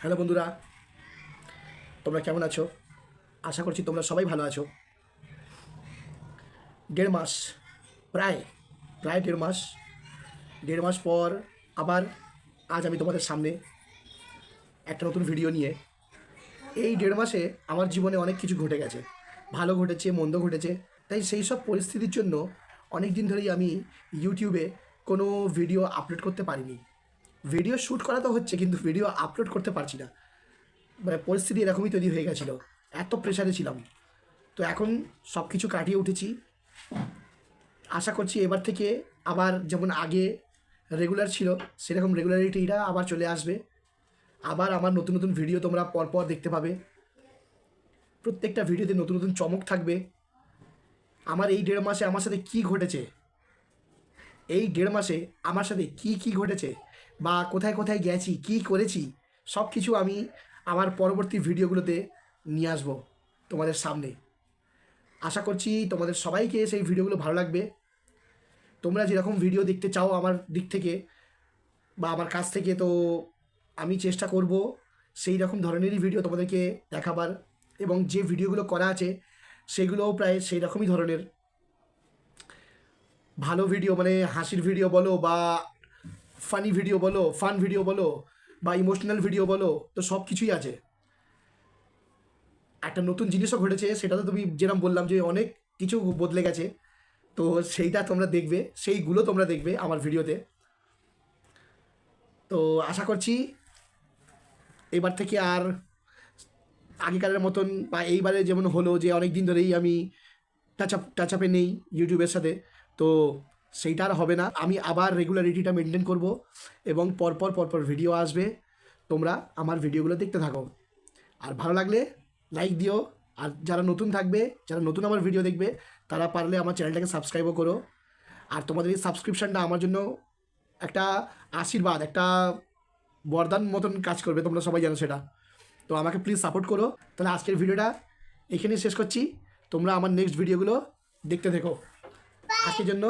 Hello বন্ধুরা, তোমরা কেমন আছো? আশা করছি তোমরা সবাই ভালো আছো। 1.5 মাস, প্রায় প্রায় 1.5 মাস, 1.5 মাস পর আবার আজ আমি তোমাদের সামনে একটা নতুন ভিডিও নিয়ে। এই 1.5 মাসে আমার জীবনে অনেক কিছু ঘটে গেছে, ভালো ঘটেছে, মন্দ ঘটেছে। তাই সেই সব পরিস্থিতির জন্য অনেক দিন ধরেই আমি ইউটিউবে কোনো ভিডিও আপলোড করতে পারিনি। ভিডিও শ্যুট করা তো হচ্ছে, কিন্তু ভিডিও আপলোড করতে পারছি না। মানে পরিস্থিতি এরকমই তৈরি হয়ে গেছিলো, এত প্রেশারে ছিলাম। তো এখন সব কিছু কাটিয়ে উঠেছি। আশা করছি এবার থেকে আবার যেমন আগে রেগুলার ছিল, সেরকম রেগুলারিটিটা আবার চলে আসবে। আবার আমার নতুন নতুন ভিডিও তোমরা পরপর দেখতে পাবে। প্রত্যেকটা ভিডিওতে নতুন নতুন চমক থাকবে। আমার এই 1.5 মাসে আমার সাথে কী ঘটেছে, এই 1.5 মাসে আমার সাথে কী ঘটেছে, বা কোথায় কোথায় গেছি, কী করেছি, সব কিছু আমি আমার পরবর্তী ভিডিওগুলোতে নিয়ে আসবো তোমাদের সামনে। আশা করছি তোমাদের সবাইকে সেই ভিডিওগুলো ভালো লাগবে। তোমরা যেরকম ভিডিও দেখতে চাও আমার দিক থেকে বা আমার কাছ থেকে, তো আমি চেষ্টা করব সেই রকম ধরনেরই ভিডিও তোমাদেরকে দেখাবার। এবং যে ভিডিওগুলো করা আছে সেগুলোও প্রায় সেই রকমই ধরনের ভালো ভিডিও, মানে হাসির ভিডিও বলো বা ফানি ভিডিও বলো, ফান ভিডিও বলো বা ইমোশনাল ভিডিও বলো, তো সব কিছুই আছে। একটা নতুন জিনিসও ঘটেছে, সেটা তো তুমি যেরকম বললাম যে অনেক কিছু বদলে গেছে, তো সেইটা তোমরা দেখবে, সেইগুলো তোমরা দেখবে আমার ভিডিওতে। তো আশা করছি এবার থেকে আর আগেকারের মতন, বা এইবারে যেমন হলো যে অনেক দিন ধরেই আমি টাচ আপে নেই ইউটিউবের সাথে, তো সেইটা আর হবে না। আমি আবার রেগুলারিটিটা মেনটেন করব এবং পরপর ভিডিও আসবে। তোমরা আমার ভিডিওগুলো দেখতে থাকো, আর ভালো লাগলে লাইক দিও। আর যারা নতুন থাকবে, যারা নতুন আমার ভিডিও দেখবে, তারা পারলে আমার চ্যানেলটাকে সাবস্ক্রাইবও করো। আর তোমাদের এই সাবস্ক্রিপশানটা আমার জন্য একটা আশীর্বাদ, একটা বরদান মতন কাজ করবে, তোমরা সবাই জানো সেটা। তো আমাকে প্লিজ সাপোর্ট করো। তাহলে আজকের ভিডিওটা এখানেই শেষ করছি। তোমরা আমার নেক্সট ভিডিওগুলো দেখতে থেকো। আজকের জন্য